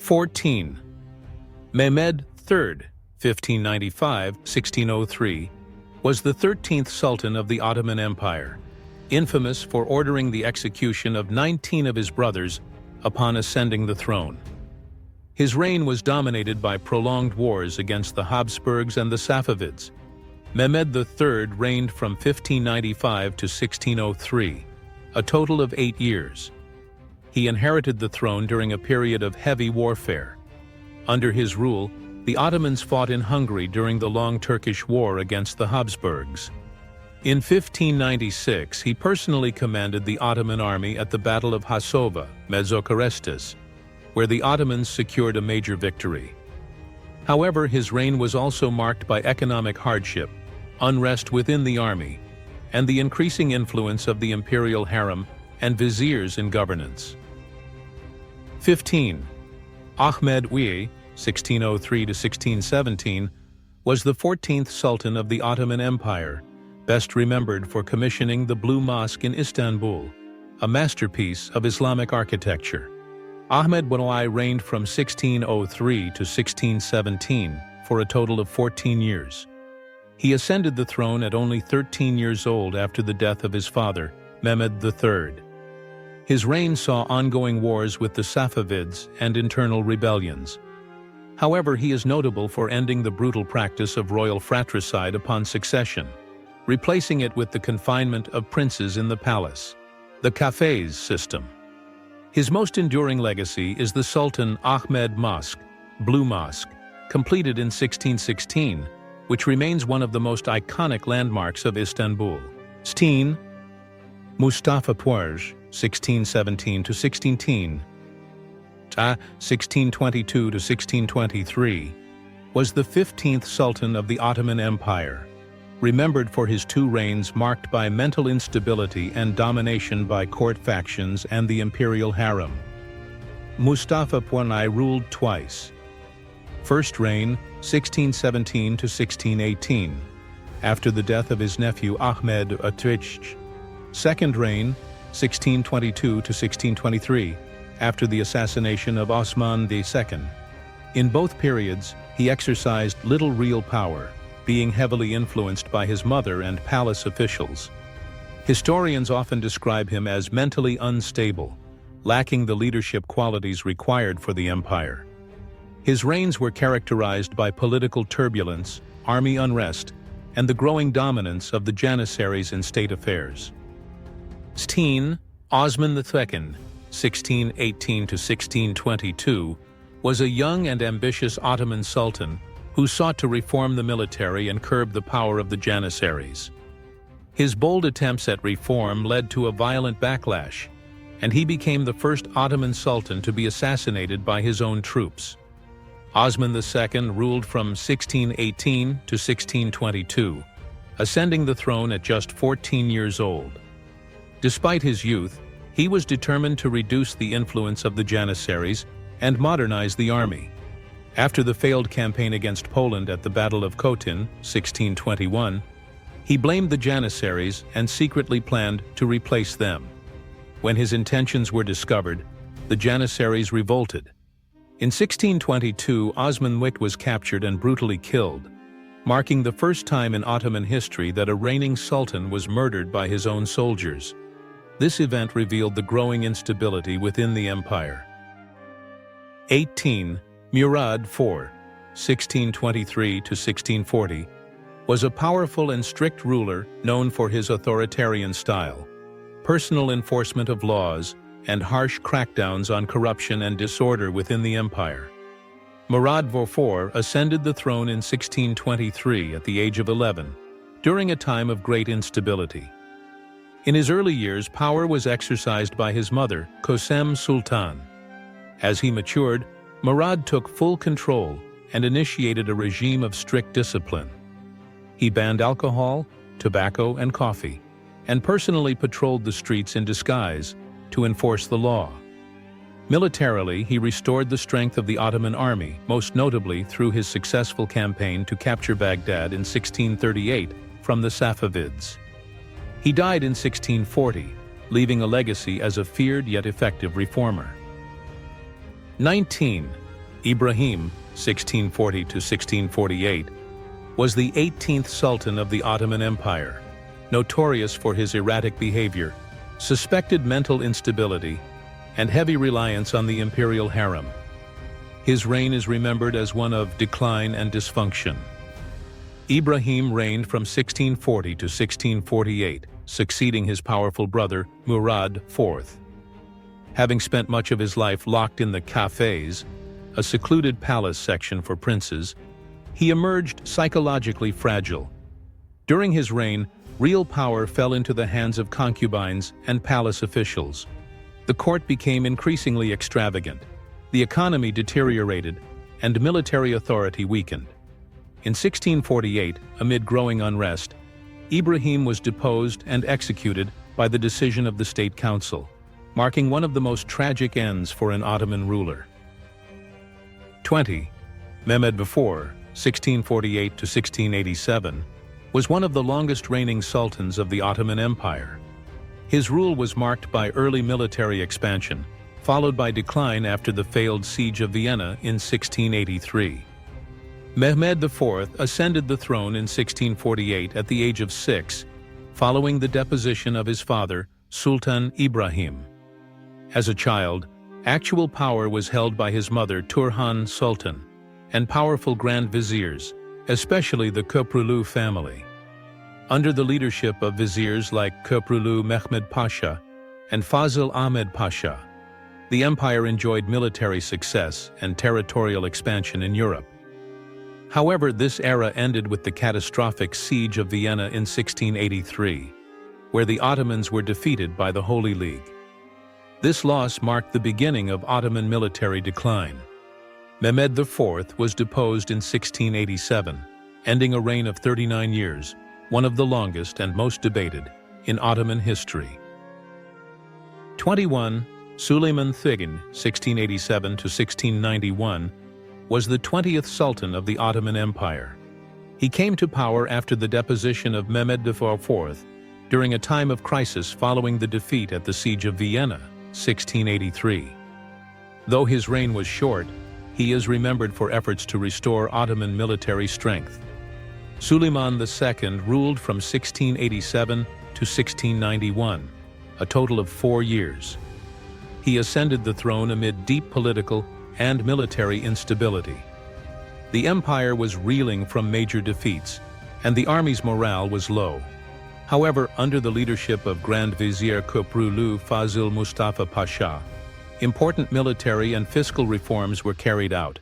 14. Mehmed III, 1595–1603, was the 13th Sultan of the Ottoman Empire, infamous for ordering the execution of 19 of his brothers upon ascending the throne. His reign was dominated by prolonged wars against the Habsburgs and the Safavids. Mehmed III reigned from 1595 to 1603, a total of 8 years. He inherited the throne during a period of heavy warfare. Under his rule, the Ottomans fought in Hungary during the Long Turkish War against the Habsburgs. In 1596, he personally commanded the Ottoman army at the Battle of Hasova, Mezzocarestis, where the Ottomans secured a major victory. However, his reign was also marked by economic hardship, unrest within the army, and the increasing influence of the imperial harem and viziers in governance. 15. Mehmed VI, 1603–1617, was the 14th Sultan of the Ottoman Empire, best remembered for commissioning the Blue Mosque in Istanbul, a masterpiece of Islamic architecture. Mehmed I reigned from 1603 to 1617 for a total of 14 years. He ascended the throne at only 13 years old after the death of his father, Mehmed III. His reign saw ongoing wars with the Safavids and internal rebellions. However, he is notable for ending the brutal practice of royal fratricide upon succession, replacing it with the confinement of princes in the palace, the cafes system. His most enduring legacy is the Sultan Ahmed Mosque, Blue Mosque, completed in 1616, which remains one of the most iconic landmarks of Istanbul. 16. Mustafa Puaj, 1617–1610, 1622–1623, was the 15th Sultan of the Ottoman Empire, remembered for his 2 reigns marked by mental instability and domination by court factions and the imperial harem. Mustafa Puaj ruled twice. First reign, 1617–1618, after the death of his nephew Mehmed VI. Second reign, 1622–1623, after the assassination of Osman II. In both periods, he exercised little real power, being heavily influenced by his mother and palace officials. Historians often describe him as mentally unstable, lacking the leadership qualities required for the empire. His reigns were characterized by political turbulence, army unrest, and the growing dominance of the Janissaries in state affairs. 16. Osman II, 1618–1622, was a young and ambitious Ottoman sultan who sought to reform the military and curb the power of the Janissaries. His bold attempts at reform led to a violent backlash, and he became the first Ottoman sultan to be assassinated by his own troops. Osman II ruled from 1618 to 1622, ascending the throne at just 14 years old. Despite his youth, he was determined to reduce the influence of the Janissaries and modernize the army. After the failed campaign against Poland at the Battle of Kotin, 1621, he blamed the Janissaries and secretly planned to replace them. When his intentions were discovered, the Janissaries revolted. In 1622, Osman I was captured and brutally killed, marking the first time in Ottoman history that a reigning sultan was murdered by his own soldiers. This event revealed the growing instability within the empire. 18. Murad IV, 1623–1640, was a powerful and strict ruler known for his authoritarian style, personal enforcement of laws, and harsh crackdowns on corruption and disorder within the empire. Murad IV ascended the throne in 1623 at the age of 11, during a time of great instability. In his early years, power was exercised by his mother, Kösem Sultan. As he matured, Murad took full control and initiated a regime of strict discipline. He banned alcohol, tobacco, and coffee, and personally patrolled the streets in disguise to enforce the law. Militarily, he restored the strength of the Ottoman army, most notably through his successful campaign to capture Baghdad in 1638 from the Safavids. He died in 1640, leaving a legacy as a feared yet effective reformer. 19. Ibrahim, 1640–1648, was the 18th Sultan of the Ottoman Empire, notorious for his erratic behavior, suspected mental instability, and heavy reliance on the imperial harem. His reign is remembered as one of decline and dysfunction. Ibrahim reigned from 1640 to 1648, succeeding his powerful brother Murad IV. Having spent much of his life locked in the cafés, a secluded palace section for princes, he emerged psychologically fragile. During his reign, real power fell into the hands of concubines and palace officials. The court became increasingly extravagant, the economy deteriorated, and military authority weakened. In 1648, amid growing unrest, Ibrahim was deposed and executed by the decision of the State Council, marking one of the most tragic ends for an Ottoman ruler. 20. Mehmed IV, 1648 to 1687, was one of the longest reigning sultans of the Ottoman Empire. His rule was marked by early military expansion, followed by decline after the failed siege of Vienna in 1683. Mehmed IV ascended the throne in 1648 at the age of 6, following the deposition of his father, Sultan Ibrahim. As a child, actual power was held by his mother Turhan Sultan and powerful grand viziers, especially the Köprülü family. Under the leadership of viziers like Köprülü Mehmed Pasha and Fazıl Ahmed Pasha, the empire enjoyed military success and territorial expansion in Europe. However, this era ended with the catastrophic siege of Vienna in 1683, where the Ottomans were defeated by the Holy League. This loss marked the beginning of Ottoman military decline. Mehmed IV was deposed in 1687, ending a reign of 39 years, one of the longest and most debated in Ottoman history. 21. Süleyman II, 1687 to 1691, was the 20th Sultan of the Ottoman Empire. He came to power after the deposition of Mehmed IV during a time of crisis following the defeat at the Siege of Vienna, 1683. Though his reign was short, he is remembered for efforts to restore Ottoman military strength. Süleyman II ruled from 1687 to 1691, a total of 4 years. He ascended the throne amid deep political and military instability. The empire was reeling from major defeats, and the army's morale was low. However, under the leadership of Grand Vizier Köprülü Fazıl Mustafa Pasha, important military and fiscal reforms were carried out,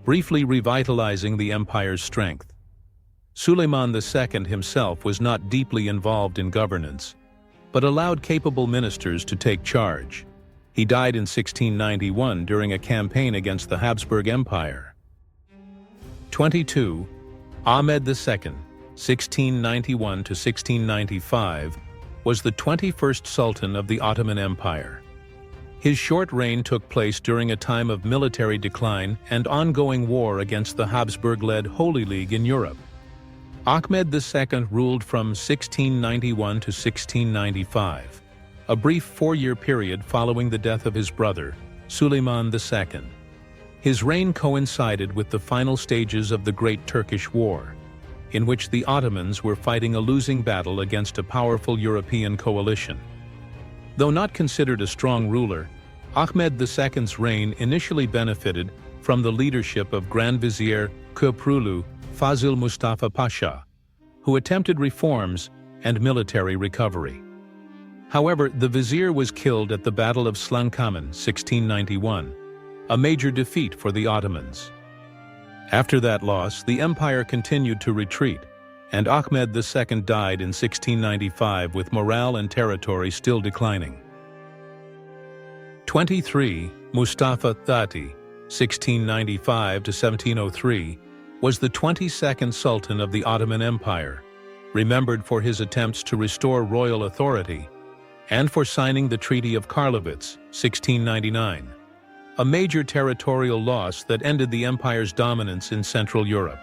briefly revitalizing the empire's strength. Süleyman II himself was not deeply involved in governance, but allowed capable ministers to take charge. He died in 1691 during a campaign against the Habsburg Empire. 22. Ahmed II, 1691 to 1695, was the 21st Sultan of the Ottoman Empire. His short reign took place during a time of military decline and ongoing war against the Habsburg-led Holy League in Europe. Ahmed II ruled from 1691 to 1695, a brief 4-year period following the death of his brother, Süleyman II. His reign coincided with the final stages of the Great Turkish War, in which the Ottomans were fighting a losing battle against a powerful European coalition. Though not considered a strong ruler, Ahmed II's reign initially benefited from the leadership of Grand Vizier Köprülü Fazıl Mustafa Pasha, who attempted reforms and military recovery. However, the vizier was killed at the Battle of Slankamen, 1691, a major defeat for the Ottomans. After that loss, the empire continued to retreat, and Ahmed II died in 1695 with morale and territory still declining. 23. Mustafa II, 1695 to 1703, was the 22nd Sultan of the Ottoman Empire, remembered for his attempts to restore royal authority and for signing the Treaty of Karlowitz, 1699, a major territorial loss that ended the empire's dominance in Central Europe.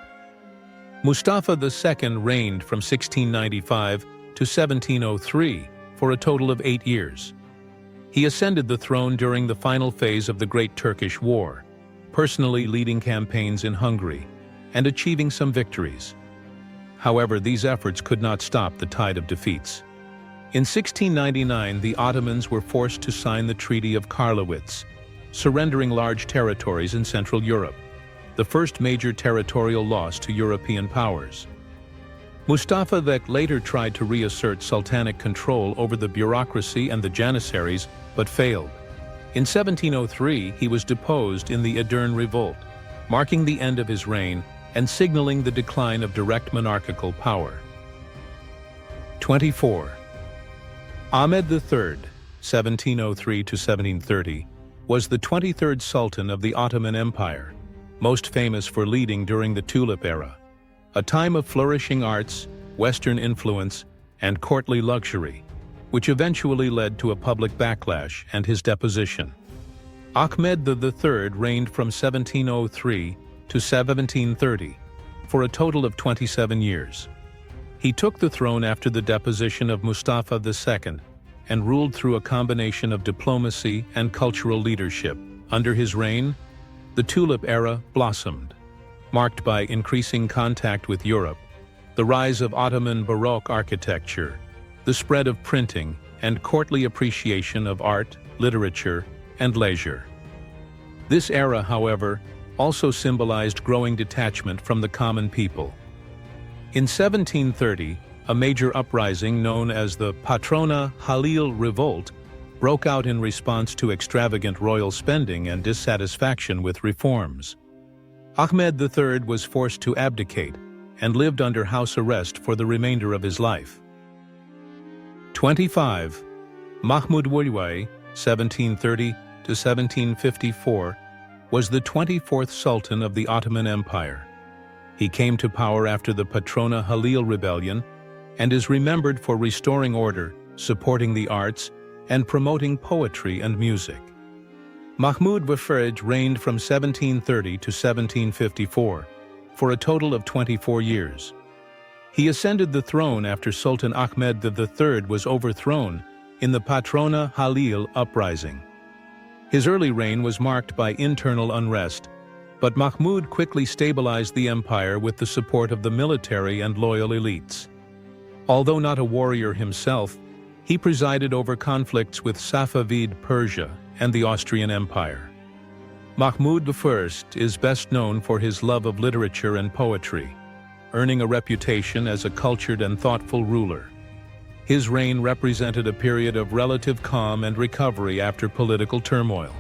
Mustafa II reigned from 1695 to 1703 for a total of 8 years. He ascended the throne during the final phase of the Great Turkish War, personally leading campaigns in Hungary and achieving some victories. However, these efforts could not stop the tide of defeats. In 1699, the Ottomans were forced to sign the Treaty of Karlowitz, surrendering large territories in Central Europe, the first major territorial loss to European powers. Mustafa II later tried to reassert sultanic control over the bureaucracy and the Janissaries, but failed. In 1703, he was deposed in the Edirne Revolt, marking the end of his reign and signaling the decline of direct monarchical power. 24. Ahmed III, 1703 to 1730, was the 23rd Sultan of the Ottoman Empire, most famous for leading during the Tulip era, a time of flourishing arts, Western influence, and courtly luxury, which eventually led to a public backlash and his deposition. Ahmed III reigned from 1703 to 1730, for a total of 27 years. He took the throne after the deposition of Mustafa II and ruled through a combination of diplomacy and cultural leadership. Under his reign, the Tulip era blossomed, marked by increasing contact with Europe, the rise of Ottoman Baroque architecture, the spread of printing, and courtly appreciation of art, literature, and leisure. This era, however, also symbolized growing detachment from the common people. In 1730, a major uprising known as the Patrona Halil Revolt broke out in response to extravagant royal spending and dissatisfaction with reforms. Ahmed III was forced to abdicate and lived under house arrest for the remainder of his life. 25. Mahmud II, 1730 to 1754, was the 24th Sultan of the Ottoman Empire. He came to power after the Patrona Halil Rebellion and is remembered for restoring order, supporting the arts, and promoting poetry and music. Mahmud I reigned from 1730 to 1754, for a total of 24 years. He ascended the throne after Sultan Ahmed III was overthrown in the Patrona Halil uprising. His early reign was marked by internal unrest, but Mahmud quickly stabilized the empire with the support of the military and loyal elites. Although not a warrior himself, he presided over conflicts with Safavid Persia and the Austrian Empire. Mahmud I is best known for his love of literature and poetry, earning a reputation as a cultured and thoughtful ruler. His reign represented a period of relative calm and recovery after political turmoil.